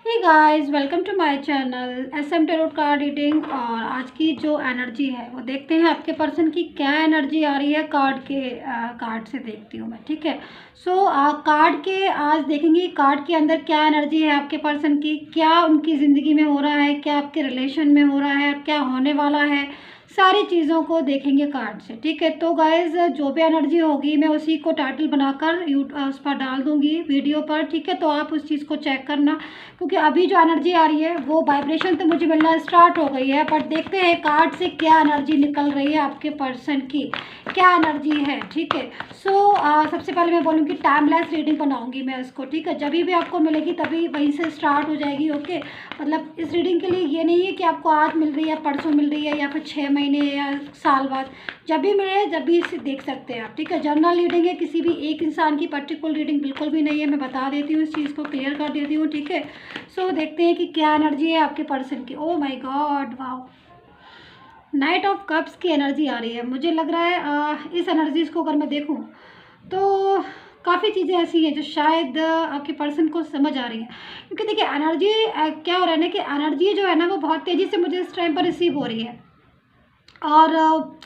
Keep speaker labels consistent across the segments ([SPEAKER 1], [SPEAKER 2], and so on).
[SPEAKER 1] Hey guys, welcome to my channel SM tarot card reading. और आज की जो एनर्जी है वो देखते हैं आपके पर्सन की क्या एनर्जी आ रही है। कार्ड से देखती हूँ मैं, ठीक है। कार्ड के आज देखेंगे कार्ड के अंदर क्या एनर्जी है आपके पर्सन की, क्या उनकी ज़िंदगी में हो रहा है, क्या आपके रिलेशन में हो रहा है, क्या होने वाला है, सारी चीज़ों को देखेंगे कार्ड से, ठीक है। तो गाइज जो भी एनर्जी होगी मैं उसी को टाइटल बनाकर उस पर डाल दूंगी वीडियो पर, ठीक है। तो आप उस चीज़ को चेक करना, क्योंकि अभी जो एनर्जी आ रही है वो वाइब्रेशन तो मुझे मिलना स्टार्ट हो गई है, बट देखते हैं कार्ड से क्या एनर्जी निकल रही है आपके पर्सन की, क्या एनर्जी है, ठीक है। सबसे पहले मैं बोलूँगी टाइमलेस रीडिंग बनाऊंगी मैं इसको, ठीक है। जब भी आपको मिलेगी तभी वहीं से स्टार्ट हो जाएगी, ओके। मतलब इस रीडिंग के लिए ये नहीं है कि आपको आज मिल रही है, परसों मिल रही है, या फिर 6 महीने या साल बाद, जब भी मिले जब भी इसे देख सकते हैं आप, ठीक है। जर्नल रीडिंग है, किसी भी एक इंसान की पर्टिकुलर रीडिंग बिल्कुल भी नहीं है, मैं बता देती हूँ, इस चीज़ को क्लियर कर देती हूँ, ठीक है। देखते हैं कि क्या एनर्जी है आपके पर्सन की। Oh my God, wow, night of cups की एनर्जी आ रही है। मुझे लग रहा है इस एनर्जीज को अगर मैं देखूँ तो काफ़ी चीज़ें ऐसी हैं जो शायद आपके पर्सन को समझ आ रही है, क्योंकि देखिए एनर्जी क्या हो रहा है ना कि एनर्जी जो है ना वो बहुत तेज़ी से मुझे इस टाइम पर रिसीव हो रही है। और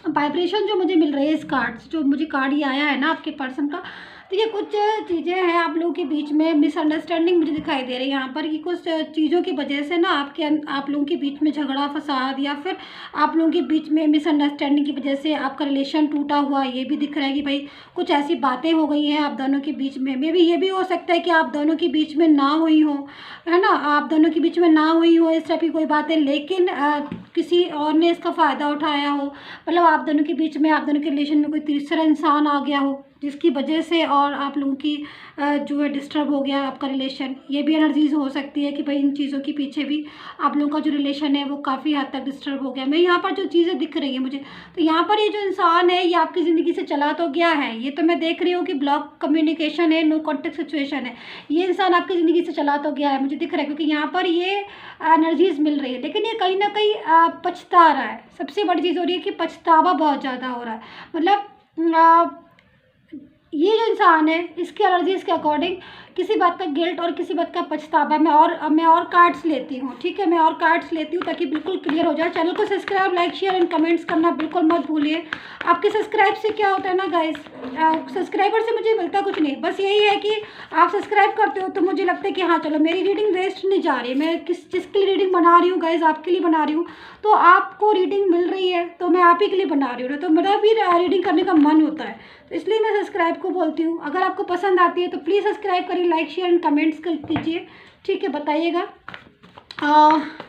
[SPEAKER 1] वाइब्रेशन जो मुझे मिल रही है इस कार्ड से, जो मुझे कार्ड ये आया है ना आपके पर्सन का, तो ये कुछ चीज़ें हैं आप लोगों के बीच में मिसअंडरस्टैंडिंग मुझे दिखाई दे रही है यहाँ पर, कि कुछ चीज़ों की वजह से ना आप लोगों के बीच में झगड़ा फसाद, या फिर आप लोगों के बीच में मिसअंडरस्टैंडिंग की वजह से आपका रिलेशन टूटा हुआ, ये भी दिख रहा है कि भाई कुछ ऐसी बातें हो गई हैं आप दोनों के बीच में। मे बी ये भी हो सकता है कि आप दोनों के बीच में ना हुई हो, है ना, आप दोनों के बीच में ना हुई हो इस टाइप की कोई बातें, लेकिन किसी और ने इसका फ़ायदा उठाया हो। मतलब आप दोनों के बीच में, आप दोनों के रिलेशन में कोई तीसरा इंसान आ गया हो जिसकी वजह से और आप लोगों की जो है डिस्टर्ब हो गया आपका रिलेशन। ये भी एनर्जीज हो सकती है कि भाई इन चीज़ों के पीछे भी आप लोगों का जो रिलेशन है वो काफ़ी हद तक डिस्टर्ब हो गया। मैं यहाँ पर जो चीज़ें दिख रही है मुझे, तो यहाँ पर ये जो इंसान है ये आपकी ज़िंदगी से चला तो गया है, ये तो मैं देख रही हूँ कि ब्लॉक कम्युनिकेशन है, नो कॉन्टेक्ट सिचुएशन है, ये इंसान आपकी ज़िंदगी से चला तो गया है, मुझे दिख रहा है, क्योंकि यहाँ पर ये एनर्जीज मिल रही है। लेकिन ये कहीं ना कहीं पछता रहा है। सबसे बड़ी चीज़ हो रही है कि पछतावा बहुत ज़्यादा हो रहा है। मतलब ये जो इंसान है इसकी एनर्जीज के अकॉर्डिंग किसी बात का गिल्ट और किसी बात का पछतावा। मैं और कार्ड्स लेती हूँ, ठीक है, मैं और कार्ड्स लेती हूँ ताकि बिल्कुल क्लियर हो जाए। चैनल को subscribe, like, share and comments करना बिल्कुल मत भूलिए। आपके सब्सक्राइब से क्या होता है ना गाइस, सब्सक्राइबर से मुझे मिलता कुछ नहीं, बस यही है कि आप सब्सक्राइब करते हो तो मुझे लगता है कि हाँ चलो मेरी रीडिंग वेस्ट नहीं जा रही, मैं जिसके लिए रीडिंग बना रही हूँ गाइस आपके लिए बना रही हूँ, तो आपको रीडिंग मिल रही है तो मैं आप ही के लिए बना रही हूँ, तो मेरा भी रीडिंग करने का मन होता है, तो इसलिए मैं सब्सक्राइब को बोलती हूँ। अगर आपको पसंद आती है तो प्लीज़ सब्सक्राइब करिए, लाइक, शेयर एंड कमेंट्स कर कीजिए, ठीक है, बताइएगा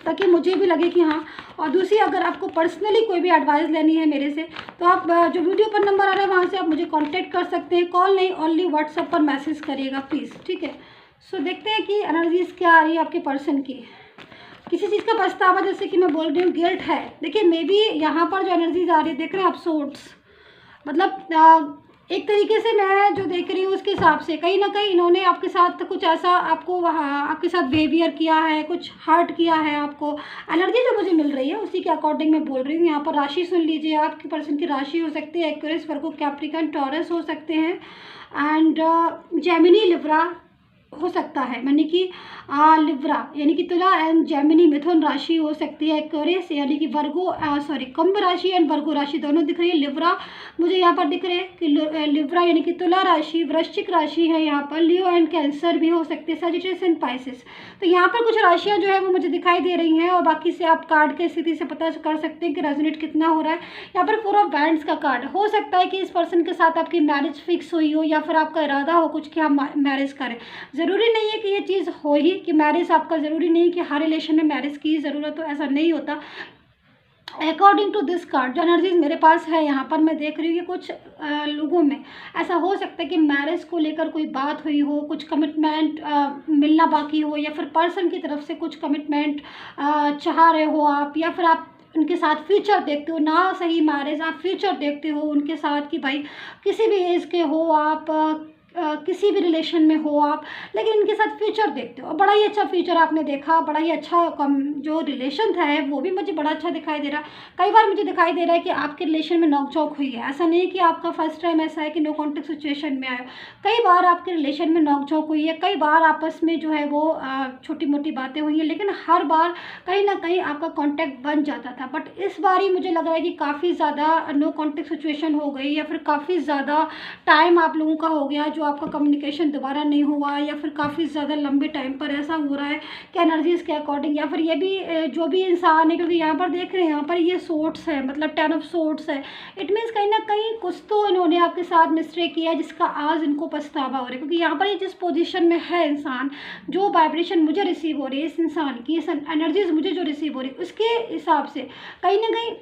[SPEAKER 1] ताकि मुझे भी लगे कि हाँ। और दूसरी, अगर आपको पर्सनली कोई भी एडवाइस लेनी है मेरे से तो आप जो वीडियो पर नंबर आ रहा है वहाँ से आप मुझे कांटेक्ट कर सकते हैं, कॉल नहीं, ओनली व्हाट्सएप पर मैसेज करिएगा प्लीज़, ठीक है। देखते हैं कि एनर्जीज क्या आ रही है आपके पर्सन की। किसी चीज़ का पछतावा, जैसे कि मैं बोल रही हूँ गिल्ट है। देखिए मे बी यहाँ पर जो एनर्जीज आ रही है, देख रहे हैं आप, सोर्ट्स, मतलब एक तरीके से मैं जो देख रही हूँ उसके हिसाब से कहीं ना कहीं इन्होंने आपके साथ कुछ ऐसा आपको वहाँ आपके साथ बिहेवियर किया है, कुछ हर्ट किया है आपको। एनर्जी जो मुझे मिल रही है उसी के अकॉर्डिंग मैं बोल रही हूँ। यहाँ पर राशि सुन लीजिए, आपके पर्सन की राशि हो सकती है एक्वेरियस, वर्गो, कैप्रिकॉर्न, टॉरस हो सकते हैं, एंड जेमिनी, लिब्रा हो सकता है, यानी कि लिब्रा यानी कि तुला एंड जेमिनी, मिथुन राशि हो सकती है, एक्वेरियस यानी कि वर्गो, कुंभ राशि एंड वर्गो राशि दोनों दिख रही है। लिब्रा मुझे यहाँ पर दिख रहे हैं कि लिब्रा यानी कि तुला राशि, वृश्चिक राशि है यहाँ पर, लियो एंड कैंसर भी हो सकते हैं, सजिटेरियस एंड पाइसेस। तो यहाँ पर कुछ राशियाँ जो है वो मुझे दिखाई दे रही हैं, और बाकी से आप कार्ड के स्थिति से पता कर सकते हैं कि रेजोनेट कितना हो रहा है। यहाँ पर 4 ऑफ बैंड्स का कार्ड हो सकता है कि इस पर्सन के साथ आपकी मैरिज फिक्स हुई हो, या फिर आपका इरादा हो कुछ कि हम मैरिज करें। ज़रूरी नहीं है कि ये चीज़ हो ही कि मैरिज आपका, ज़रूरी नहीं कि हर रिलेशन में मैरिज की ज़रूरत हो, ऐसा नहीं होता। अकॉर्डिंग टू दिस कार्ड जो एनर्जीज मेरे पास है यहाँ पर मैं देख रही हूँ कि कुछ लोगों में ऐसा हो सकता है कि मैरिज को लेकर कोई बात हुई हो, कुछ कमिटमेंट मिलना बाकी हो, या फिर पर्सन की तरफ से कुछ कमिटमेंट चाह रहे हो आप, या फिर आप उनके साथ फ्यूचर देखते हो, ना सही मैरिज, आप फ्यूचर देखते हो उनके साथ कि भाई किसी भी एज के हो आप, किसी भी रिलेशन में हो आप, लेकिन इनके साथ फ्यूचर देखते हो और बड़ा ही अच्छा फ्यूचर आपने देखा, बड़ा ही अच्छा जो रिलेशन था है वो भी मुझे बड़ा अच्छा दिखाई दे रहा। कई बार मुझे दिखाई दे रहा है कि आपके रिलेशन में नोक-झोंक हुई है। ऐसा नहीं कि आपका फर्स्ट टाइम ऐसा है कि नो कॉन्टैक्ट सिचुएशन में आए हो। कई बार आपके रिलेशन में नोक-झोंक हुई है, कई बार आपस में जो है वो छोटी-मोटी बातें हुई हैं, लेकिन हर बार कहीं न कहीं आपका कॉन्टैक्ट बन जाता था। बट इस बार ही मुझे लग रहा है कि काफ़ी ज़्यादा नो कॉन्टैक्ट सिचुएशन हो गई, या फिर काफ़ी ज़्यादा टाइम आप लोगों का हो गया जो आपका कम्युनिकेशन दोबारा नहीं हुआ, या फिर काफ़ी ज़्यादा लंबे टाइम पर ऐसा हो रहा है कि एनर्जीज़ के अकॉर्डिंग, या फिर ये भी जो भी इंसान है, क्योंकि यहाँ पर देख रहे हैं यहाँ पर ये सोर्ट्स है, मतलब 10 ऑफ सोर्ट्स है। इट मीन्स कहीं ना कहीं कुछ तो इन्होंने आपके साथ मिस्टेक किया जिसका आज इनको पछतावा हो रहा है, क्योंकि यहाँ पर ये जिस पोजीशन में है इंसान, जो वाइब्रेशन मुझे रिसीव हो रही है इस इंसान की, इस एनर्जीज मुझे जो रिसीव हो रही है उसके हिसाब से कहीं ना कहीं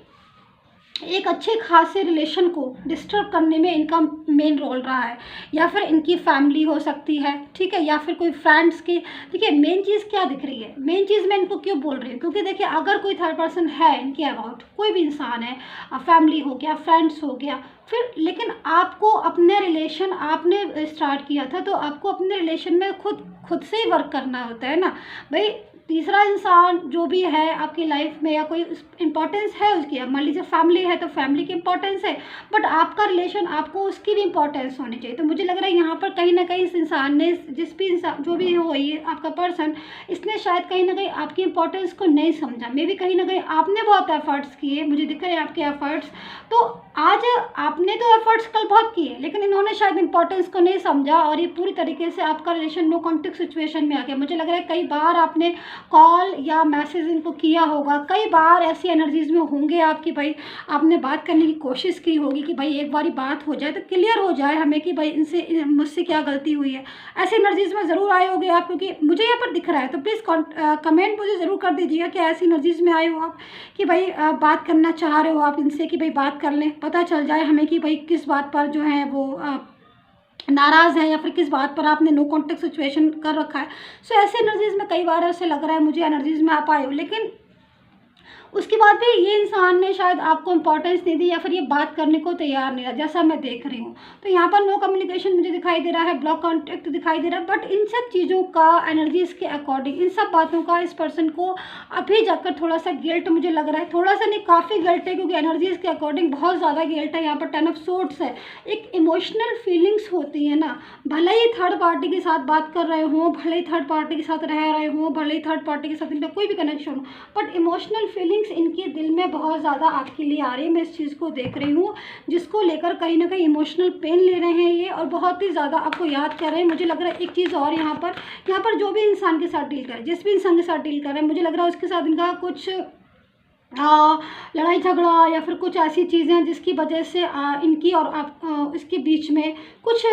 [SPEAKER 1] एक अच्छे खासे रिलेशन को डिस्टर्ब करने में इनका मेन रोल रहा है, या फिर इनकी फैमिली हो सकती है, ठीक है, या फिर कोई फ्रेंड्स की। देखिए मेन चीज़ क्या दिख रही है, मेन चीज़ मैं इनको क्यों बोल रही हूँ, क्योंकि देखिए अगर कोई थर्ड पर्सन है इनके अबाउट, कोई भी इंसान है, फैमिली हो गया, फ्रेंड्स हो गया, फिर लेकिन आपको अपने रिलेशन आपने स्टार्ट किया था तो आपको अपने रिलेशन में खुद से ही वर्क करना होता है ना भाई। तीसरा इंसान जो भी है आपकी लाइफ में, या कोई इंपॉर्टेंस है उसकी, अब मान लीजिए फैमिली है तो फैमिली की इंपॉर्टेंस है, बट आपका रिलेशन आपको उसकी भी इंपॉर्टेंस होनी चाहिए। तो मुझे लग रहा है यहाँ पर कहीं ना कहीं इस इंसान ने, जिस भी इंसान जो भी हो ये आपका पर्सन, इसने शायद कहीं ना कहीं आपकी इंपॉर्टेंस को नहीं समझा। मे भी कहीं ना कहीं आपने बहुत एफर्ट्स किए, मुझे दिख रहे हैं आपके एफर्ट्स, तो आज आपने तो एफर्ट्स कल बहुत किए, लेकिन इन्होंने शायद इंपॉर्टेंस को नहीं समझा और ये पूरी तरीके से आपका रिलेशन नो कॉन्टैक्ट सिचुएशन में आ गया। मुझे लग रहा है कई बार आपने कॉल या मैसेज इनको किया होगा, कई बार ऐसी एनर्जीज में होंगे आपकी, भाई आपने बात करने की कोशिश की होगी कि भाई एक बारी बात हो जाए तो क्लियर हो जाए हमें कि भाई इनसे मुझसे क्या गलती हुई है। ऐसी एनर्जीज में ज़रूर आए होंगे आप, क्योंकि मुझे यहाँ पर दिख रहा है। तो प्लीज़ कमेंट मुझे ज़रूर कर दीजिएगा कि ऐसी एनर्जीज में आए हो आप कि भाई बात करना चाह रहे हो आप इनसे, कि भाई बात कर लें, पता चल जाए हमें कि भाई किस बात पर जो है वो नाराज़ है, या फिर किस बात पर आपने नो कॉन्टैक्ट सिचुएशन कर रखा है। सो ऐसे एनर्जीज में कई बार ऐसे लग रहा है मुझे एनर्जीज में आप आए हो, लेकिन उसके बाद भी ये इंसान ने शायद आपको इंपॉर्टेंस नहीं दी, या फिर ये बात करने को तैयार नहीं रहा, जैसा मैं देख रही हूँ। तो यहाँ पर नो कम्युनिकेशन मुझे दिखाई दे रहा है, ब्लॉक कॉन्टैक्ट दिखाई दे रहा है। बट इन सब चीज़ों का, एनर्जीज़ के अकॉर्डिंग, इन सब बातों का इस पर्सन को अभी जाकर थोड़ा सा गिल्ट मुझे लग रहा है, थोड़ा सा नहीं काफ़ी गिल्ट है, क्योंकि एनर्जीज़ के अकॉर्डिंग बहुत ज़्यादा गिल्ट है। यहाँ पर 10 ऑफ सोर्ड्स है, एक इमोशनल फीलिंग्स होती है ना, भले ही थर्ड पार्टी के साथ बात कर रहे हो, भले ही थर्ड पार्टी के साथ रह रहे हो, भले ही थर्ड पार्टी के साथ इनका कोई भी कनेक्शन हो, बट इमोशनल फीलिंग्स इनके दिल में बहुत ज़्यादा आपके लिए आ रही है। मैं इस चीज़ को देख रही हूँ, जिसको लेकर कहीं ना कहीं इमोशनल पेन ले रहे हैं ये, और बहुत ही ज़्यादा आपको याद कर रहे हैं। मुझे लग रहा है एक चीज़ और, यहाँ पर जो भी इंसान के साथ डील करे, जिस भी इंसान के साथ डील कर रहे हैं, मुझे लग रहा है उसके साथ इनका कुछ लड़ाई झगड़ा या फिर कुछ ऐसी चीज़ें जिसकी वजह से इनकी और आप इसके बीच में कुछ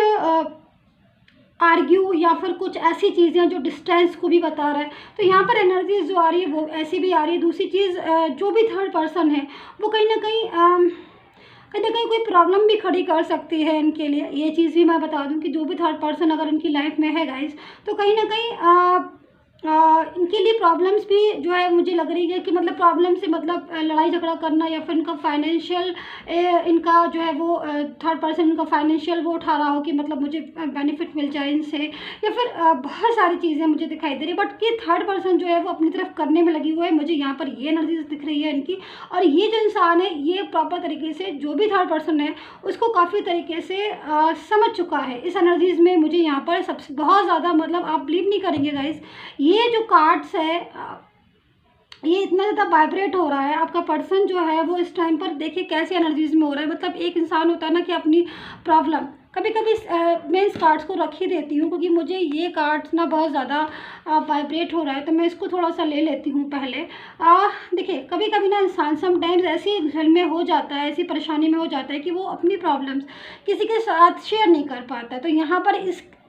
[SPEAKER 1] आर्ग्यू, या फिर कुछ ऐसी चीज़ें जो डिस्टेंस को भी बता रहा है। तो यहाँ पर एनर्जीज जो आ रही है वो ऐसी भी आ रही है। दूसरी चीज़, जो भी थर्ड पर्सन है वो कहीं ना कहीं कोई प्रॉब्लम भी खड़ी कर सकती है इनके लिए। ये चीज़ भी मैं बता दूं कि जो भी थर्ड पर्सन अगर इनकी लाइफ में है गाइस, तो कहीं ना कहीं इनके लिए प्रॉब्लम्स भी जो है मुझे लग रही है कि मतलब प्रॉब्लम से मतलब लड़ाई झगड़ा करना, या फिर इनका फाइनेंशियल, इनका जो है वो थर्ड पर्सन इनका फाइनेंशियल वो उठा रहा हो कि मतलब मुझे बेनिफिट मिल जाए इनसे, या फिर बहुत सारी चीज़ें मुझे दिखाई दे रही है। बट कि थर्ड पर्सन जो है वो अपनी तरफ करने में लगी हुई है। मुझे यहाँ पर ये एनर्जीज दिख रही है इनकी, और ये जो इंसान है ये प्रॉपर तरीके से, जो भी थर्ड पर्सन है उसको काफ़ी तरीके से समझ चुका है इस एनर्जीज में। मुझे यहाँ पर सबसे बहुत ज़्यादा, मतलब आप बिलीव नहीं करेंगे गाइस, ये जो कार्ड्स है ये इतना ज़्यादा वाइब्रेट हो रहा है। आपका पर्सन जो है वो इस टाइम पर देखिए कैसे एनर्जीज में हो रहा है। मतलब एक इंसान होता है ना कि अपनी प्रॉब्लम, कभी कभी मैं इस कार्ड्स को रख ही देती हूँ, क्योंकि मुझे ये कार्ड्स ना बहुत ज़्यादा वाइब्रेट हो रहा है, तो मैं इसको थोड़ा सा ले लेती हूँ पहले। देखिए कभी कभी ना इंसान समटाइम्स ऐसी घर में हो जाता है, ऐसी परेशानी में हो जाता है कि वो अपनी प्रॉब्लम्स किसी के साथ शेयर नहीं कर पाता है। तो यहाँ पर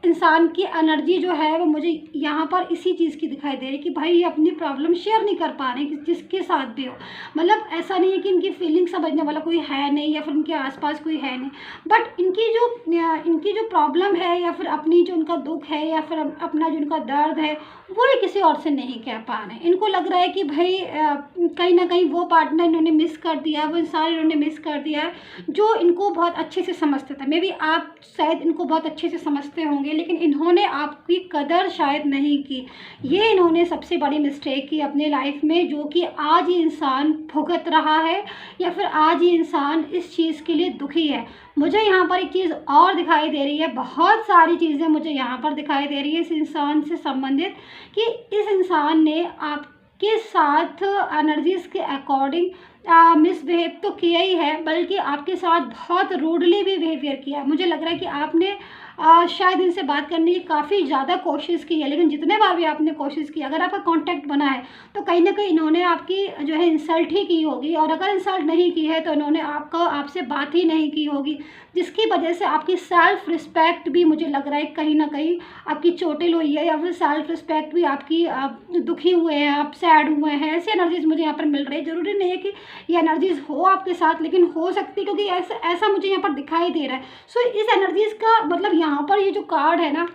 [SPEAKER 1] इंसान की एनर्जी जो है वो मुझे यहाँ पर इसी चीज़ की दिखाई दे रही है कि भाई ये अपनी प्रॉब्लम शेयर नहीं कर पा रहे हैं जिसके साथ भी हो। मतलब ऐसा नहीं है कि इनकी फीलिंग समझने वाला कोई है नहीं या फिर उनके आसपास कोई है नहीं, बट इनकी जो प्रॉब्लम है या फिर अपनी जो उनका दुख है या फिर अपना जो उनका दर्द है वो ये किसी और से नहीं कह पा रहे हैं। इनको लग रहा है कि भाई कहीं ना कहीं वो पार्टनर इन्होंने मिस कर दिया, वो इंसान इन्होंने मिस कर दिया है जो इनको बहुत अच्छे से समझते थे। मे बी आप शायद इनको बहुत अच्छे से समझते होंगे, लेकिन इन्होंने आपकी कदर शायद नहीं की। ये इन्होंने सबसे बड़ी मिस्टेक की अपने लाइफ में, जो कि आज ये इंसान भुगत रहा है या फिर आज ये इंसान इस चीज़ के लिए दुखी है। मुझे यहाँ पर एक चीज़ और दिखाई दे रही है, बहुत सारी चीज़ें मुझे यहाँ पर दिखाई दे रही है इस इंसान से संबंधित, कि इस इंसान ने आपके साथ एनर्जीज़ के अकॉर्डिंग मिसबिहेव तो किया ही है, बल्कि आपके साथ बहुत रूडली भी बिहेवियर किया है। मुझे लग रहा है कि आपने शायद इनसे बात करने की काफ़ी ज़्यादा कोशिश की है, लेकिन जितने बार भी आपने कोशिश की, अगर आपका कांटेक्ट बना है तो कहीं ना कहीं इन्होंने आपकी जो है इंसल्ट ही की होगी, और अगर इंसल्ट नहीं की है तो इन्होंने आपसे बात ही नहीं की होगी, जिसकी वजह से आपकी सेल्फ रिस्पेक्ट भी मुझे लग रहा है कहीं ना कहीं आपकी चोटिल हुई है, या फिर सेल्फ रिस्पेक्ट भी आपकी दुखी हुए हैं, आप सैड हुए हैं। ऐसी एनर्जीज मुझे यहाँ पर मिल रही है। ज़रूरी नहीं है कि ये एनर्जीज हो आपके साथ, लेकिन हो सकती, क्योंकि ऐसा मुझे यहाँ पर दिखाई दे रहा है। सो इस एनर्जीज का मतलब यहाँ पर ये जो कार्ड है ना,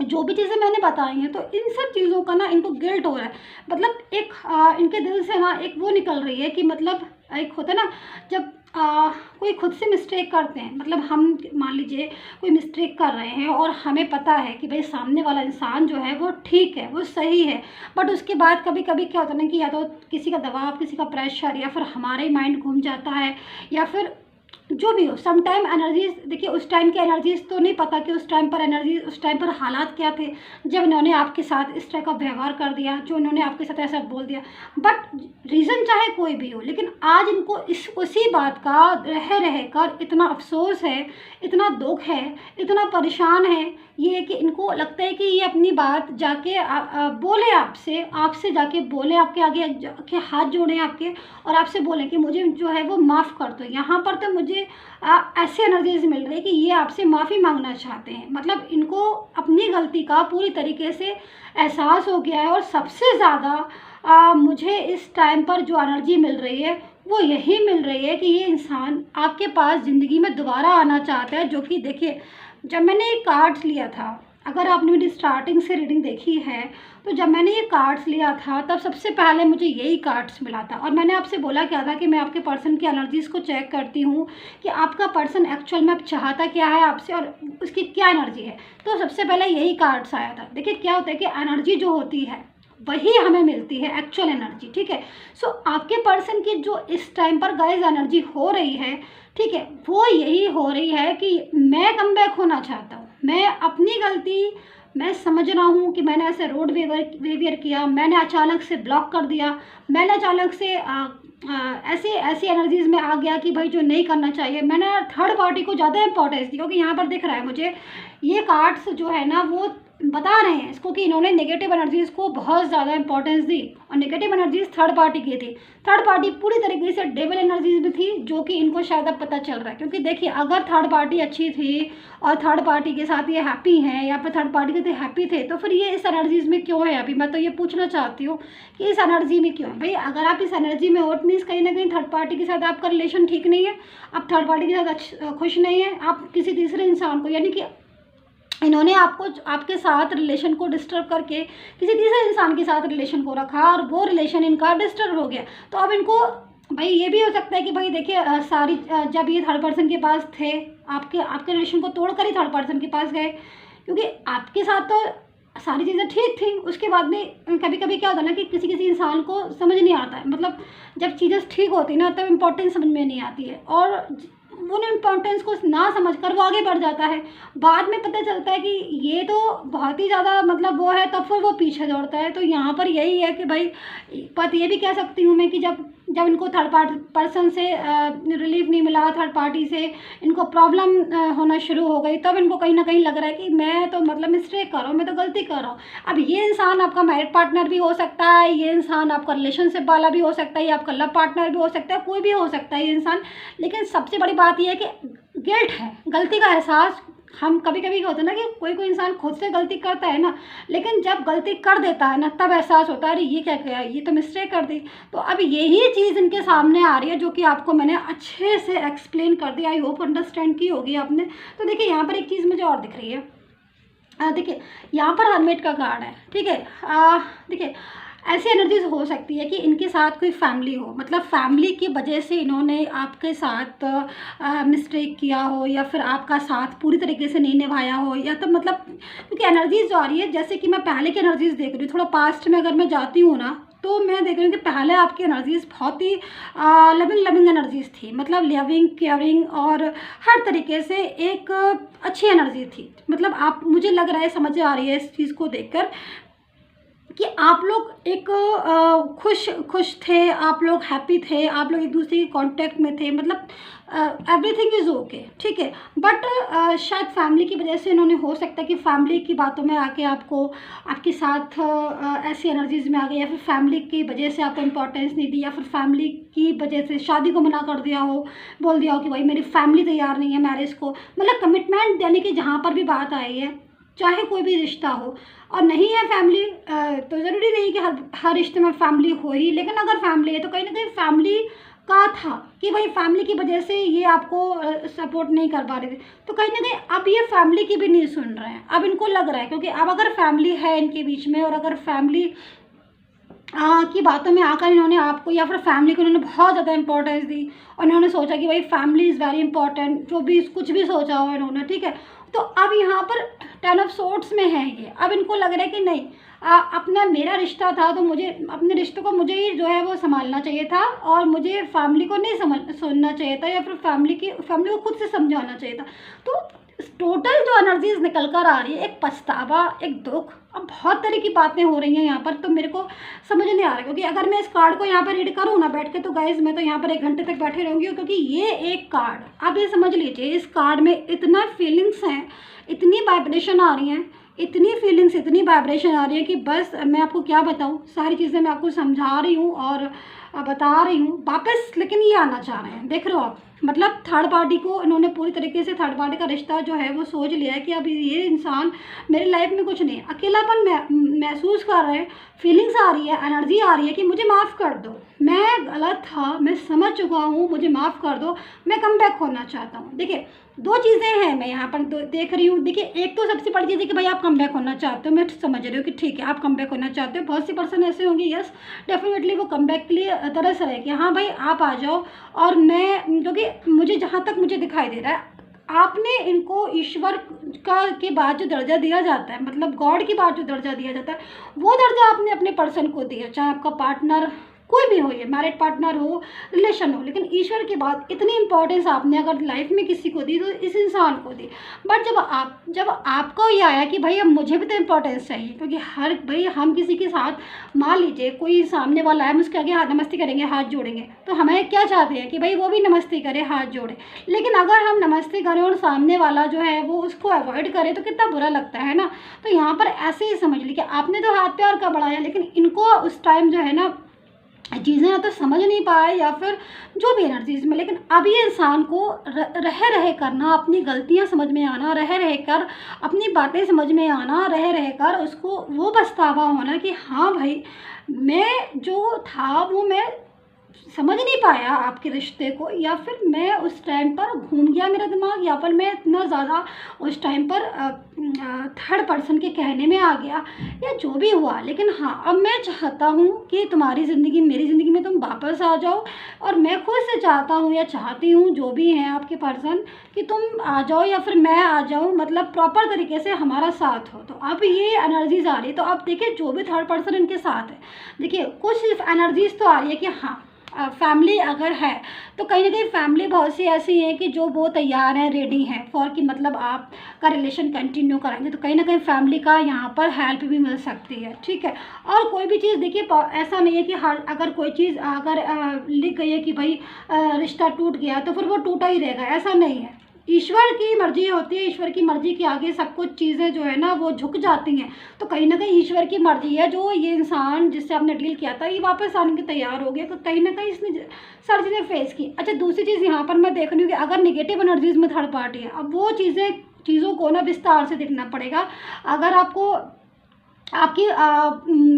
[SPEAKER 1] जो भी चीज़ें मैंने बताई हैं, तो इन सब चीज़ों का ना इनको गिल्ट हो रहा है। मतलब एक इनके दिल से ना एक वो निकल रही है कि मतलब एक होता है ना, जब कोई खुद से मिस्टेक करते हैं, मतलब हम मान लीजिए कोई मिस्टेक कर रहे हैं और हमें पता है कि भाई सामने वाला इंसान जो है वो ठीक है, वो सही है, बट उसके बाद कभी कभी क्या होता है ना कि या तो किसी का दबाव, किसी का प्रेशर, या फिर हमारा ही माइंड घूम जाता है, या फिर जो भी हो, सम टाइम एनर्जीज, देखिए उस टाइम की एनर्जीज तो नहीं पता कि उस टाइम पर एनर्जी, उस टाइम पर हालात क्या थे जब इन्होंने आपके साथ इस तरह का व्यवहार कर दिया, जो इन्होंने आपके साथ ऐसा बोल दिया। बट रीज़न चाहे कोई भी हो, लेकिन आज इनको उसी बात का रह कर इतना अफसोस है, इतना दुख है, इतना परेशान है ये, कि इनको लगता है कि ये अपनी बात जाके बोले आपसे जाके बोले, आपके आगे जाके हाथ जोड़े आपके, और आपसे बोले कि मुझे जो है वो माफ़ कर दो। यहाँ पर तो मुझे ऐसी एनर्जीज मिल रही है कि ये आपसे माफ़ी मांगना चाहते हैं। मतलब इनको अपनी गलती का पूरी तरीके से एहसास हो गया है, और सबसे ज़्यादा मुझे इस टाइम पर जो एनर्जी मिल रही है वो यही मिल रही है कि ये इंसान आपके पास ज़िंदगी में दोबारा आना चाहता है। जो कि देखिए, जब मैंने ये कार्ड्स लिया था, अगर आपने मेरी स्टार्टिंग से रीडिंग देखी है, तो जब मैंने ये कार्ड्स लिया था तब सबसे पहले मुझे यही कार्ड्स मिला था, और मैंने आपसे बोला क्या था कि मैं आपके पर्सन की एनर्जीज़ को चेक करती हूँ कि आपका पर्सन एक्चुअल में अब चाहता क्या है आपसे और उसकी क्या एनर्जी है। तो सबसे पहले यही कार्ड्स आया था। देखिए क्या होता है कि एनर्जी जो होती है वही हमें मिलती है, एक्चुअल एनर्जी, ठीक है। सो आपके पर्सन की जो इस टाइम पर गाइस एनर्जी हो रही है, ठीक है, वो यही हो रही है कि मैं कम बैक होना चाहता हूँ, मैं अपनी गलती मैं समझ रहा हूँ कि मैंने ऐसे रोड बिहेवियर किया, मैंने अचानक से ब्लॉक कर दिया, मैंने अचानक से ऐसी एनर्जीज में आ गया कि भाई जो नहीं करना चाहिए, मैंने थर्ड पार्टी को ज़्यादा इंपॉर्टेंस दी। क्योंकि यहाँ पर दिख रहा है मुझे ये कार्ड्स जो है ना वो बता रहे हैं इसको कि इन्होंने नेगेटिव एनर्जीज़ को बहुत ज़्यादा इंपॉर्टेंस दी, और नेगेटिव एनर्जीज़ थर्ड पार्टी की थी। थर्ड पार्टी पूरी तरीके से डेविल एनर्जीज में थी, जो कि इनको शायद अब पता चल रहा है। क्योंकि देखिए, अगर थर्ड पार्टी अच्छी थी और थर्ड पार्टी के साथ ये हैप्पी हैं, या फिर थर्ड पार्टी के साथ हैप्पी थे, तो फिर ये इस एनर्जीज में क्यों है अभी? मैं तो ये पूछना चाहती हूँ कि इस एनर्जी में क्यों है भाई? अगर आप इस एनर्जी में हो, इट मीन्स कहीं ना कहीं थर्ड पार्टी के साथ आपका रिलेशन ठीक नहीं है, आप थर्ड पार्टी के साथ खुश नहीं है, आप किसी तीसरे इंसान को, यानी कि इन्होंने आपके साथ रिलेशन को डिस्टर्ब करके किसी तीसरे इंसान के साथ रिलेशन को रखा, और वो रिलेशन इनका डिस्टर्ब हो गया। तो अब इनको भाई ये भी हो सकता है कि भाई देखिए जब ये थर्ड पर्सन के पास थे, आपके रिलेशन को तोड़कर ही थर्ड पर्सन के पास गए, क्योंकि आपके साथ तो सारी चीज़ें ठीक थी। उसके बाद में कभी कभी क्या होता है ना कि किसी इंसान को समझ नहीं आता है, मतलब जब चीज़ें ठीक होती है ना तब इम्पोर्टेंस समझ में नहीं आती है, और उन इम्पोर्टेंस को ना समझकर वो आगे बढ़ जाता है। बाद में पता चलता है कि ये तो बहुत ही ज़्यादा मतलब वो है, तब फिर वो पीछे दौड़ता है। तो यहाँ पर यही है कि भाई बात ये भी कह सकती हूँ मैं कि जब इनको थर्ड पर्सन से रिलीफ नहीं मिला, थर्ड पार्टी से इनको प्रॉब्लम होना शुरू हो गई, तब इनको कहीं ना कहीं लग रहा है कि मैं तो मतलब मिस्टेक कर रहा हूँ, मैं तो गलती कर रहा हूँ। अब ये इंसान आपका मैरिड पार्टनर भी हो सकता है, ये इंसान आपका रिलेशनशिप वाला भी हो सकता है, ये आपका लव पार्टनर भी हो सकता है, कोई भी हो सकता है ये इंसान। लेकिन सबसे बड़ी बात यह है कि गिल्ट है, गलती का एहसास हम कभी कभी क्या होता है ना कि कोई कोई इंसान खुद से गलती करता है ना, लेकिन जब गलती कर देता है ना तब एहसास होता है अरे ये क्या किया, ये तो मिस्टेक कर दी। तो अब यही चीज़ इनके सामने आ रही है जो कि आपको मैंने अच्छे से एक्सप्लेन कर दिया, आई होप अंडरस्टैंड की होगी आपने। तो देखिए यहाँ पर एक चीज़ मुझे और दिख रही है, देखिए यहाँ पर हर्मिट का कार्ड है, ठीक है। देखिए ऐसी एनर्जीज हो सकती है कि इनके साथ कोई फैमिली हो, मतलब फैमिली की वजह से इन्होंने आपके साथ मिस्टेक किया हो, या फिर आपका साथ पूरी तरीके से नहीं निभाया हो, या तो मतलब क्योंकि एनर्जीज जो आ रही है, जैसे कि मैं पहले की एनर्जीज देख रही हूँ, थोड़ा पास्ट में अगर मैं जाती हूँ ना, तो मैं देख रही हूँ कि पहले आपकी एनर्जीज बहुत ही लविंग एनर्जीज थी, मतलब लिविंग केयरिंग और हर तरीके से एक अच्छी एनर्जी थी। मतलब आप, मुझे लग रहा है, समझ आ रही है इस चीज़ को देखकर कि आप लोग एक खुश थे, आप लोग हैप्पी थे, आप लोग एक दूसरे के कांटेक्ट में थे, मतलब एवरीथिंग इज़ ओके, ठीक है। बट शायद फैमिली की वजह से इन्होंने, हो सकता है कि फैमिली की बातों में आके आपको, आपके साथ ऐसी एनर्जीज में आ गई, या फिर फैमिली की वजह से आपको इम्पोर्टेंस नहीं दी, या फिर फैमिली की वजह से शादी को मना कर दिया हो, बोल दिया हो कि भाई मेरी फैमिली तैयार नहीं है मैरिज को। मतलब कमिटमेंट देने की जहाँ पर भी बात आई है, चाहे कोई भी रिश्ता हो, और नहीं है फैमिली, तो ज़रूरी नहीं कि हर रिश्ते में फैमिली हो ही, लेकिन अगर फैमिली है तो कहीं ना कहीं फैमिली का था कि भाई फैमिली की वजह से ये आपको सपोर्ट नहीं कर पा रहे थे। तो कहीं ना कहीं अब ये फैमिली की भी नहीं सुन रहे हैं, अब इनको लग रहा है, क्योंकि अब अगर फैमिली है इनके बीच में, और अगर फैमिली की बातों में आकर इन्होंने आपको, या फिर फैमिली को इन्होंने बहुत ज़्यादा इंपॉर्टेंस दी, और इन्होंने सोचा कि भाई फैमिली इज़ वेरी इंपॉर्टेंट, जो भी कुछ भी सोचा हो इन्होंने, ठीक है। तो अब यहाँ पर 10 ऑफ सोर्ड्स में है ये, अब इनको लग रहा है कि नहीं, अपना मेरा रिश्ता था तो मुझे अपने रिश्ते को मुझे ही जो है वो संभालना चाहिए था, और मुझे फैमिली को नहीं सुनना चाहिए था, या फिर फैमिली को खुद से समझाना चाहिए था। तो टोटल जो एनर्जीज निकल कर आ रही है, एक पछतावा, एक दुख, अब बहुत तरह की बातें हो रही हैं यहाँ पर, तो मेरे को समझ नहीं आ रहा, क्योंकि अगर मैं इस कार्ड को यहाँ पर रीड करूँ ना बैठ के, तो गाइज मैं तो यहाँ पर 1 घंटे तक बैठे रहूँगी, क्योंकि ये एक कार्ड, आप ये समझ लीजिए, इस कार्ड में इतना फीलिंग्स हैं, इतनी वाइब्रेशन आ रही हैं, इतनी फीलिंग्स, इतनी वाइब्रेशन आ रही है कि बस मैं आपको क्या बताऊँ, सारी चीज़ें मैं आपको समझा रही हूँ और बता रही हूँ वापस, लेकिन ये आना चाह रहे हैं, देख रहे हो आप। मतलब थर्ड पार्टी को इन्होंने पूरी तरीके से, थर्ड पार्टी का रिश्ता जो है वो सोच लिया है कि अब ये इंसान मेरी लाइफ में कुछ नहीं है, अकेलापन महसूस कर रहे हैं, फीलिंग्स आ रही है, एनर्जी आ रही है कि मुझे माफ़ कर दो, मैं गलत था, मैं समझ चुका हूँ, मुझे माफ़ कर दो, मैं कम बैक होना चाहता हूँ। देखिए 2 चीज़ें हैं मैं यहाँ पर देख रही हूँ। देखिए एक तो सबसे बड़ी चीज़ है कि भाई आप कम बैक होना चाहते हो, मैं समझ रही हूँ कि ठीक है आप कम बैक होना चाहते हो। बहुत सी पर्सन ऐसे होंगे, यस डेफिनेटली वो कम बैक के लिए तरस रहे कि हाँ भाई आप आ जाओ, और मैं, क्योंकि मुझे जहाँ तक मुझे दिखाई दे रहा है, आपने इनको ईश्वर का के बाद जो दर्जा दिया जाता है, मतलब गॉड के बाद जो दर्जा दिया जाता है, वो दर्जा आपने अपने पर्सन को दिया, चाहे आपका पार्टनर कोई भी हो, ये मैरिड पार्टनर हो, रिलेशन हो, लेकिन ईश्वर के बाद इतनी इंपॉर्टेंस आपने अगर लाइफ में किसी को दी तो इस इंसान को दी। बट जब आपको ये आया कि भाई अब मुझे भी तो इंपॉर्टेंस चाहिए, क्योंकि हर भाई हम किसी के साथ, मान लीजिए कोई सामने वाला है, हम उसके आगे हाथ नमस्ते करेंगे, हाथ जोड़ेंगे, तो हमें क्या चाहते हैं कि भाई वो भी नमस्ते करे, हाथ जोड़े। लेकिन अगर हम नमस्ते करें और सामने वाला जो है वो उसको अवॉइड करे तो कितना बुरा लगता है ना। तो यहाँ पर ऐसे ही समझ लीजिए कि आपने तो हाथ प्यार का बढ़ाया, लेकिन इनको उस टाइम जो है ना चीज़ें या तो समझ नहीं पाए, या फिर जो भी एनर्जीज में, लेकिन अब ये इंसान को रह करना, अपनी गलतियां समझ में आना, रह कर अपनी बातें समझ में आना, रह कर उसको वो पछतावा होना कि हाँ भाई मैं जो था वो मैं समझ नहीं पाया आपके रिश्ते को, या फिर मैं उस टाइम पर घूम गया मेरा दिमाग, या फिर मैं इतना ज़्यादा उस टाइम पर थर्ड पर्सन के कहने में आ गया, या जो भी हुआ। लेकिन हाँ अब मैं चाहता हूँ कि तुम्हारी ज़िंदगी, मेरी ज़िंदगी में तुम वापस आ जाओ, और मैं खुद से चाहता हूँ या चाहती हूँ, जो भी हैं आपके पर्सन, कि तुम आ जाओ या फिर मैं आ जाऊँ, मतलब प्रॉपर तरीके से हमारा साथ हो। तो अब ये एनर्जीज आ रही है, तो अब देखिए जो भी थर्ड पर्सन इनके साथ है, देखिए कुछ सिर्फ एनर्जीज तो आ रही है कि हाँ फैमिली अगर है तो कहीं ना कहीं फैमिली बहुत सी ऐसी है कि जो वो तैयार हैं, रेडी हैं फॉर कि मतलब आप का रिलेशन कंटिन्यू करेंगे, तो कहीं ना कहीं फैमिली का यहाँ पर हेल्प भी मिल सकती है, ठीक है। और कोई भी चीज़ देखिए ऐसा नहीं है कि हर, अगर कोई चीज़ अगर लिख गई है कि भाई रिश्ता टूट गया तो फिर वो टूटा ही रहेगा, ऐसा नहीं है। ईश्वर की मर्जी होती है, ईश्वर की मर्जी के आगे सब कुछ चीज़ें जो है ना वो झुक जाती हैं। तो कहीं ना कहीं ईश्वर की मर्जी है, जो ये इंसान जिससे आपने डील किया था ये वापस आने के तैयार हो गया, तो कहीं ना कहीं इसने सारी चीज़ें फेस की। अच्छा दूसरी चीज़ यहाँ पर मैं देख रही हूँ कि अगर निगेटिव एनर्जीज में थर्ड पार्टी है, अब वो चीज़ों को ना विस्तार से देखना पड़ेगा। अगर आपको आपकी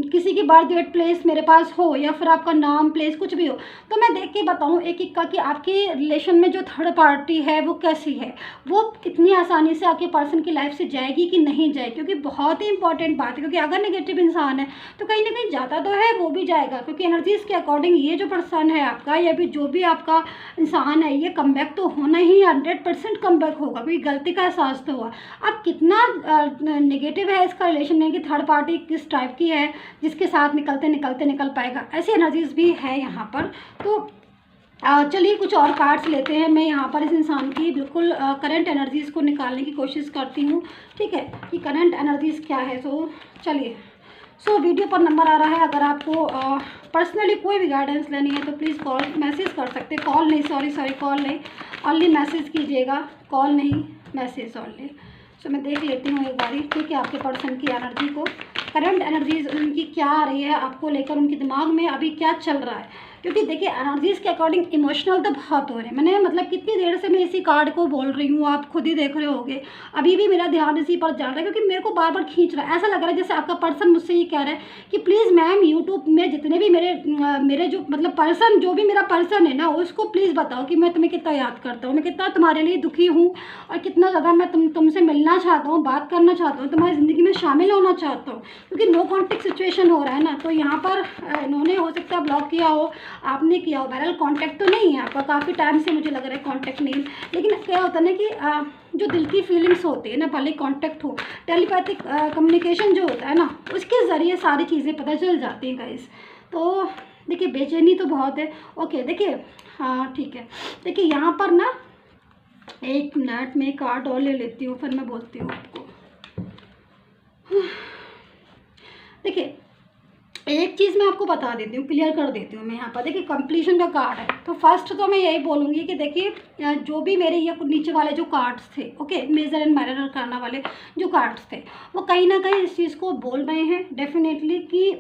[SPEAKER 1] किसी की बर्थ डेट प्लेस मेरे पास हो या फिर आपका नाम प्लेस कुछ भी हो, तो मैं देख के बताऊँ एक एक का कि आपके रिलेशन में जो थर्ड पार्टी है वो कैसी है, वो कितनी आसानी से आपके पर्सन की लाइफ से जाएगी कि नहीं जाएगी। क्योंकि बहुत ही इंपॉर्टेंट बात है, क्योंकि अगर नेगेटिव इंसान है तो कहीं ना कहीं जाता तो है, वो भी जाएगा। क्योंकि एनर्जीज़ के अकॉर्डिंग ये जो पर्सन है आपका या भी जो भी आपका इंसान है, ये कमबैक तो होना ही 100% कमबैक होगा, क्योंकि गलती का एहसास तो हुआ। अब कितना नेगेटिव है इसका रिलेशन में कि थर्ड पार्टी किस टाइप की है जिसके साथ निकलते निकलते निकल पाएगा, ऐसी एनर्जीज भी है यहाँ पर। तो चलिए कुछ और कार्ड्स लेते हैं। मैं यहाँ पर इस इंसान की बिल्कुल करंट एनर्जीज़ को निकालने की कोशिश करती हूँ, ठीक है, कि करंट एनर्जीज़ क्या है। तो चलिए, वीडियो पर नंबर आ रहा है, अगर आपको पर्सनली कोई भी गाइडेंस लेनी है तो प्लीज़ कॉल मैसेज कर सकते हैं। कॉल नहीं, सॉरी कॉल नहीं, ओनली मैसेज कीजिएगा, कॉल नहीं मैसेज ओनली। मैं देख लेती हूँ एक बारी, ठीक है, आपके पर्सन की एनर्जी को, करंट एनर्जीज उनकी क्या आ रही है आपको लेकर, उनके दिमाग में अभी क्या चल रहा है। क्योंकि देखिए एनर्जीज़ के अकॉर्डिंग इमोशनल तो बहुत हो रहे हैं। मैंने मतलब कितनी देर से मैं इसी कार्ड को बोल रही हूँ, आप खुद ही देख रहे होंगे, अभी भी मेरा ध्यान इसी पर जा रहा है, क्योंकि मेरे को बार बार खींच रहा है। ऐसा लग रहा है जैसे आपका पर्सन मुझसे ये कह रहा है कि प्लीज़ मैम यूट्यूब में जितने भी मेरे जो मतलब पर्सन, जो भी मेरा पर्सन है ना, उसको प्लीज़ बताओ कि मैं तुम्हें कितना याद करता हूँ, मैं कितना तुम्हारे लिए दुखी हूँ और कितना ज़्यादा मैं तुमसे मिलना चाहता हूँ, बात करना चाहता हूँ, तुम्हारी ज़िंदगी में शामिल होना चाहता हूँ। क्योंकि नो कॉन्टेक्ट सिचुएशन हो रहा है ना, तो यहाँ पर इन्होंने हो सकता है ब्लॉक किया हो, आपने किया हो। बहरहाल कांटेक्ट तो नहीं है आपका, काफ़ी टाइम से मुझे लग रहा है कांटेक्ट नहीं, लेकिन क्या होता है ना कि जो दिल की फीलिंग्स होती है ना, भले कांटेक्ट हो, टेलीपैथिक कम्युनिकेशन जो होता है ना, उसके ज़रिए सारी चीज़ें पता चल जाती हैं गाइस। तो देखिए बेचैनी तो बहुत है। ओके देखिए, हाँ ठीक है, देखिए यहाँ पर ना एक मिनट में कार्ड और ले लेती हूँ, फिर मैं बोलती हूँ आपको। देखिए एक चीज़ मैं आपको बता देती हूँ, क्लियर कर देती हूँ मैं यहाँ पर। देखिए कंप्लीशन का कार्ड है, तो फर्स्ट तो मैं यही बोलूँगी कि देखिए जो भी मेरे ये नीचे वाले जो कार्ड्स थे, ओके, मेजर एंड माइनर करने वाले जो कार्ड्स थे, वो कहीं ना कहीं इस चीज़ को बोल रहे हैं डेफिनेटली कि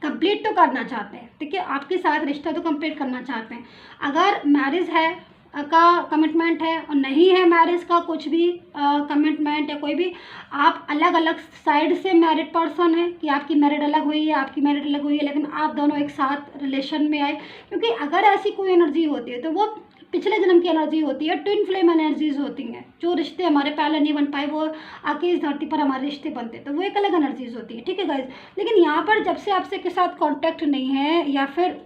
[SPEAKER 1] कंप्लीट तो करना चाहते हैं। देखिए आपके साथ रिश्ता तो कंप्लीट करना चाहते हैं। अगर मैरिज है का कमिटमेंट है और नहीं है मैरिज का कुछ भी कमिटमेंट है, कोई भी आप अलग अलग साइड से मैरिड पर्सन है कि आपकी मैरिड अलग हुई है, आपकी मैरिड अलग हुई है, लेकिन आप दोनों एक साथ रिलेशन में आए। क्योंकि अगर ऐसी कोई एनर्जी होती है तो वो पिछले जन्म की एनर्जी होती है, ट्विन फ्लेम एनर्जीज होती हैं। जो रिश्ते हमारे पहले नहीं बन पाए वो आके इस धरती पर हमारे रिश्ते बनते हैं, तो वो एक अलग एनर्जीज होती है, ठीक है गाइज। लेकिन यहाँ पर जब से आपसे के साथ कॉन्टैक्ट नहीं है या फिर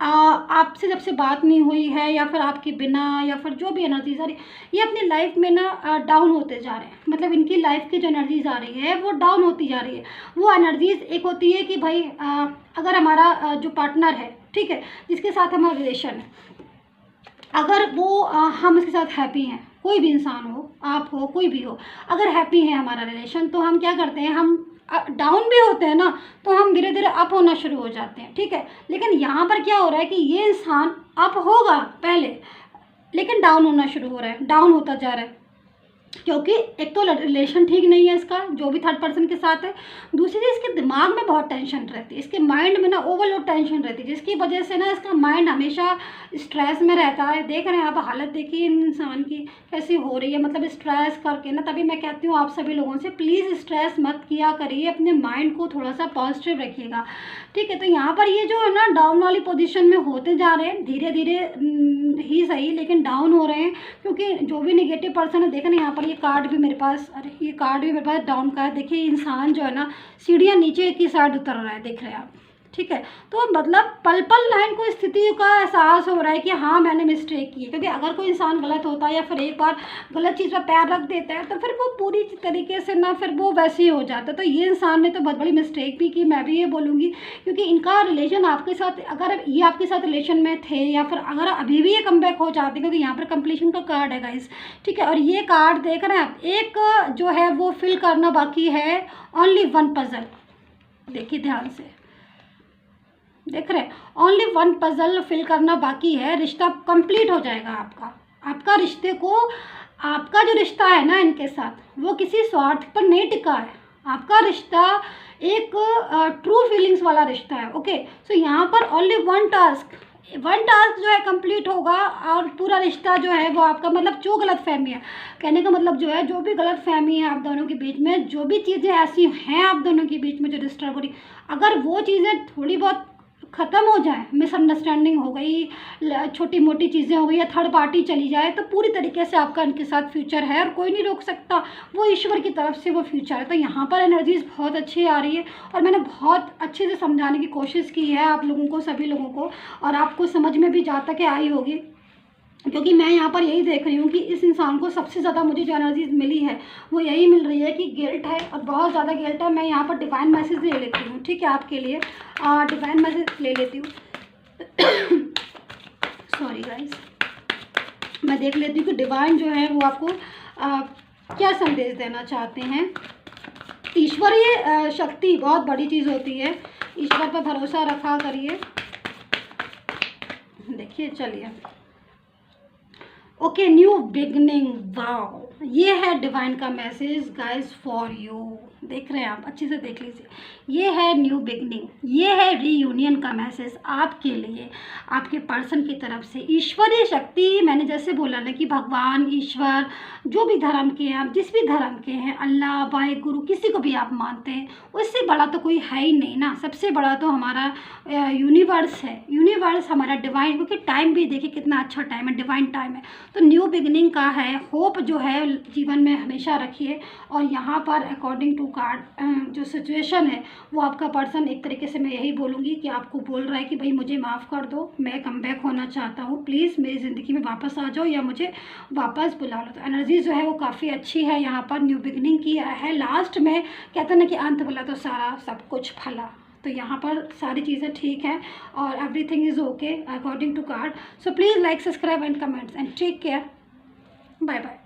[SPEAKER 1] आपसे जब से बात नहीं हुई है या फिर आपके बिना या फिर जो भी एनर्जीज आ रही, ये अपनी लाइफ में ना डाउन होते जा रहे हैं। मतलब इनकी लाइफ की जो एनर्जीज आ रही है वो डाउन होती जा रही है। वो एनर्जीज एक होती है कि भाई अगर हमारा जो पार्टनर है, ठीक है, जिसके साथ हमारा रिलेशन है, अगर वो हम उसके साथ हैप्पी हैं, कोई भी इंसान हो, आप हो, कोई भी हो, अगर हैप्पी है हमारा रिलेशन, तो हम क्या करते हैं, हम डाउन भी होते हैं ना, तो हम धीरे धीरे अप होना शुरू हो जाते हैं, ठीक है। लेकिन यहाँ पर क्या हो रहा है कि ये इंसान अप होगा पहले, लेकिन डाउन होना शुरू हो रहा है, डाउन होता जा रहा है। क्योंकि एक तो रिलेशन ठीक नहीं है इसका जो भी थर्ड पर्सन के साथ है, दूसरी चीज़ इसके दिमाग में बहुत टेंशन रहती है, इसके माइंड में ना ओवरलोड टेंशन रहती है, जिसकी वजह से ना इसका माइंड हमेशा स्ट्रेस में रहता है। देख रहे हैं आप हालत, देखिए इंसान की कैसी हो रही है, मतलब स्ट्रेस करके ना। तभी मैं कहती हूँ आप सभी लोगों से प्लीज़ स्ट्रेस मत किया करिए, अपने माइंड को थोड़ा सा पॉजिटिव रखिएगा, ठीक है। तो यहाँ पर ये जो है ना डाउन वाली पोजीशन में होते जा रहे हैं, धीरे धीरे ही सही, लेकिन डाउन हो रहे हैं। क्योंकि जो भी नेगेटिव पर्सन है, देखें ना यहाँ पर ये कार्ड भी मेरे पास, अरे ये कार्ड भी मेरे पास डाउन का है। देखिए इंसान जो है ना सीढ़ियाँ नीचे की साइड उतर रहा है, देख रहे हैं आप, ठीक है। तो मतलब पल पल लाइन को स्थिति का एहसास हो रहा है कि हाँ मैंने मिस्टेक की है। क्योंकि अगर कोई इंसान गलत होता है या फिर एक बार गलत चीज़ पर पैर रख देता है तो फिर वो पूरी तरीके से ना फिर वो वैसे ही हो जाता है। तो ये इंसान ने तो बहुत बड़ी मिस्टेक भी की, मैं भी ये बोलूँगी। क्योंकि इनका रिलेशन आपके साथ, अगर ये आपके साथ रिलेशन में थे या फिर अगर अभी भी ये कमबैक हो जाते, क्योंकि यहाँ पर कंप्लीशन का कार्ड है गाइस, ठीक है। और ये कार्ड देख रहे हैं आप, एक जो है वो फिल करना बाकी है, ओनली वन पजल, देखिए ध्यान से देख रहे हैं, ओनली वन पजल फिल करना बाकी है, रिश्ता कंप्लीट हो जाएगा आपका। आपका रिश्ते को, आपका जो रिश्ता है ना इनके साथ, वो किसी स्वार्थ पर नहीं टिका है। आपका रिश्ता एक ट्रू फीलिंग्स वाला रिश्ता है, ओके। सो यहाँ पर ओनली वन टास्क, 1 टास्क जो है कंप्लीट होगा और पूरा रिश्ता जो है वो आपका, मतलब जो गलतफहमी है, कहने का मतलब जो है, जो भी गलतफहमी है आप दोनों के बीच में, जो भी चीज़ें ऐसी हैं आप दोनों के बीच में जो डिस्टर्ब हो रही, अगर वो चीज़ें थोड़ी बहुत ख़त्म हो जाए, मिसअंडरस्टैंडिंग हो गई, छोटी मोटी चीज़ें हो गई, या थर्ड पार्टी चली जाए, तो पूरी तरीके से आपका उनके साथ फ्यूचर है और कोई नहीं रोक सकता, वो ईश्वर की तरफ से वो फ्यूचर है। तो यहाँ पर एनर्जीज़ बहुत अच्छी आ रही है और मैंने बहुत अच्छे से समझाने की कोशिश की है आप लोगों को, सभी लोगों को, और आपको समझ में भी जहाँ तक आई होगी, क्योंकि मैं यहाँ पर यही देख रही हूँ कि इस इंसान को सबसे ज़्यादा मुझे जो एनर्जीज मिली है वो यही मिल रही है कि गिल्ट है, और बहुत ज़्यादा गिल्ट है। मैं यहाँ पर डिवाइन मैसेज ले लेती हूँ, ठीक है, आपके लिए डिवाइन मैसेज ले लेती हूँ। सॉरी गाइस, मैं देख लेती हूँ कि डिवाइन जो है वो आपको क्या संदेश देना चाहते हैं। ईश्वरीय शक्ति बहुत बड़ी चीज़ होती है, ईश्वर पर भरोसा रखा करिए। देखिए, चलिए, ओके, न्यू बिगनिंग, वाओ, ये है डिवाइन का मैसेज गाइस फॉर यू। देख रहे हैं आप, अच्छे से देख लीजिए, ये है न्यू बिगनिंग, ये है रीयूनियन का मैसेज आपके लिए, आपके पर्सन की तरफ से। ईश्वरीय शक्ति, मैंने जैसे बोला ना कि भगवान, ईश्वर, जो भी धर्म के हैं आप, जिस भी धर्म के हैं, अल्लाह, वाहे गुरु, किसी को भी आप मानते हैं, उससे बड़ा तो कोई है ही नहीं ना। सबसे बड़ा तो हमारा यूनिवर्स है, यूनिवर्स हमारा डिवाइन, क्योंकि टाइम भी देखिए कितना अच्छा टाइम है, डिवाइन टाइम है। तो न्यू बिगनिंग का है, होप जो है जीवन में हमेशा रखिए। और यहाँ पर अकॉर्डिंग टू कार्ड जो सिचुएशन है वो आपका पर्सन, एक तरीके से मैं यही बोलूँगी कि आपको बोल रहा है कि भाई मुझे माफ़ कर दो, मैं कम बैक होना चाहता हूँ, प्लीज़ मेरी ज़िंदगी में वापस आ जाओ या मुझे वापस बुला लो। तो एनर्जी जो है वो काफ़ी अच्छी है, यहाँ पर न्यू बिगनिंग की है। लास्ट में कहते हैं ना कि अंत भला तो सारा सब कुछ फला, तो यहाँ पर सारी चीज़ें ठीक हैं और everything is okay according to card. So please like, subscribe and comments and take care, bye bye.